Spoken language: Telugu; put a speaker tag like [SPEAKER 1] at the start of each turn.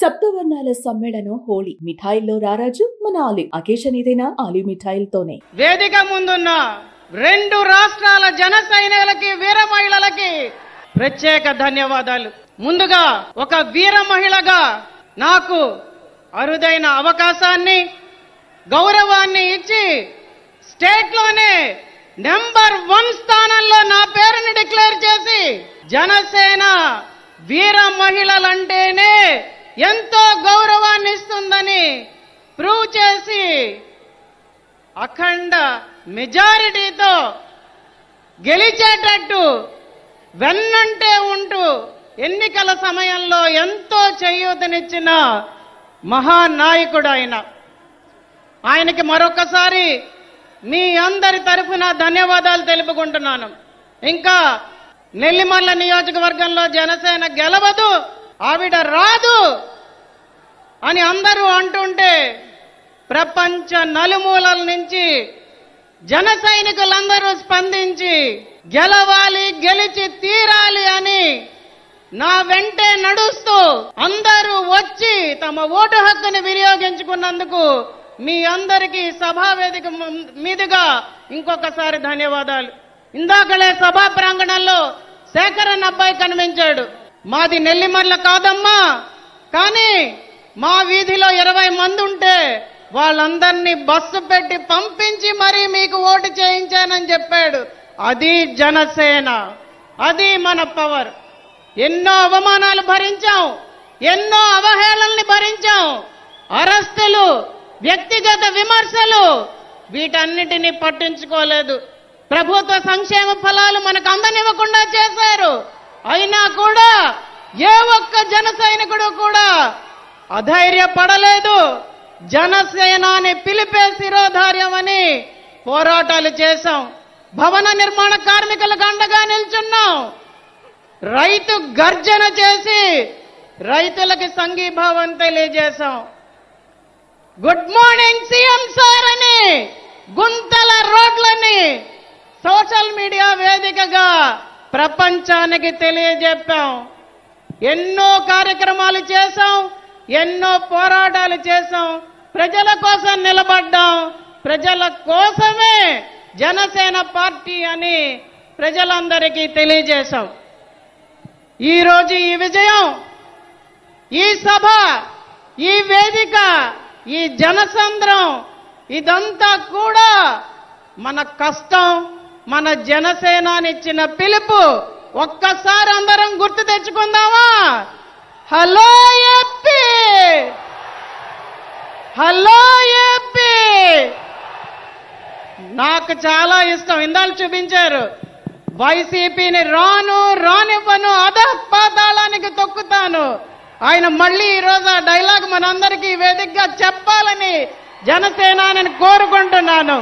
[SPEAKER 1] సప్తవర్ణాల సమ్మేళనం హోళీ. మిఠాయిల్లో రారాజు మన ఆలి. అకేషన్ ఏదైనా ఆలి మిఠాయిలతోనే.
[SPEAKER 2] వేదిక ముందున్న రెండు రాష్ట్రాల జన సైనికులకి, వీర మహిళలకి ప్రత్యేక ధన్యవాదాలు. ముందుగా ఒక వీర మహిళగా నాకు అరుదైన అవకాశాన్ని, గౌరవాన్ని ఇచ్చి స్టేట్ లోనే నెంబర్ 1 స్థానంలో నా పేరుని డిక్లేర్ చేసి జనసేన వీర మహిళలంటేనే ఎంతో గౌరవాన్ని ఇస్తుందని ప్రూవ్ చేసి అఖండ మెజారిటీతో గెలిచేటట్టు వెన్నంటే ఉంటూ ఎన్నికల సమయంలో ఎంతో చేయూతనిచ్చిన మహానాయకుడు ఆయనకి మరొకసారి మీ అందరి తరఫున ధన్యవాదాలు తెలుపుకుంటున్నాను. ఇంకా నెల్లిమర్ల నియోజకవర్గంలో జనసేన గెలవదు, ఆవిడ రాదు అని అందరూ అంటుంటే ప్రపంచ నలుమూలల నుంచి జన సైనికులందరూ స్పందించి గెలవాలి, గెలిచి తీరాలి అని నా వెంటే నడుస్తూ అందరూ వచ్చి తమ ఓటు హక్కుని వినియోగించుకున్నందుకు మీ అందరికీ సభావేదిక మీదుగా ఇంకొకసారి ధన్యవాదాలు. ఇందాకలే సభా ప్రాంగణంలో శేఖరన్ అబ్బాయి కనిపించాడు. మాది నెల్లిమర్ల కాదమ్మా, కానీ మా వీధిలో 20 మంది ఉంటే వాళ్ళందరినీ బస్సు పెట్టి పంపించి మరీ మీకు ఓటు చేయించానని చెప్పాడు. అది జనసేన, అది మన పవర్. ఎన్నో అవమానాలు భరించాం, ఎన్నో అవహేళనల్ని భరించాం, అరెస్టులు, వ్యక్తిగత విమర్శలు, వీటన్నిటినీ పట్టించుకోలేదు. ప్రభుత్వ సంక్షేమ ఫలాలు మనకు అందనివ్వకుండా చేశారు. అయినా కూడా ఏ ఒక్క జన సైనికుడు కూడా అధైర్యపడలేదు. జనసేనాని పిలిపే శిరోధార్యం అని పోరాటాలు చేశాం. భవన నిర్మాణ కార్మికులకు అండగా నిల్చున్నాం. రైతు గర్జన చేసి రైతులకి సంఘీభావం తెలియజేశాం. గుడ్ మార్నింగ్ సీఎం సార్ అని గుంతల రోడ్లని సోషల్ మీడియా వేదికగా ప్రపంచానికి తెలియజెప్పాం. ఎన్నో కార్యక్రమాలు చేశాం, ఎన్నో పోరాటాలు చేశాం, ప్రజల కోసం నిలబడ్డాం. ప్రజల కోసమే జనసేన పార్టీ అని ప్రజలందరికీ తెలియజేశాం. ఈరోజు ఈ విజయం, ఈ సభ, ఈ వేదిక, ఈ జనసంద్రం, ఇదంతా కూడా మన కష్టం, మన జనసేనానిచ్చిన పిలుపు. ఒక్కసారి అందరం గుర్తు తెచ్చుకుందామా? Hello AP, hello AP. నాకు చాలా ఇష్టం. ఇందాక చూపించారు, వైసీపీని రానివ్వను, అధపాతాళానికి తొక్కుతాను. ఆయన మళ్ళీ ఈరోజు ఆ డైలాగ్ మనందరికీ వేదికగా చెప్పాలని జనసేనాని కోరుకుంటున్నాను.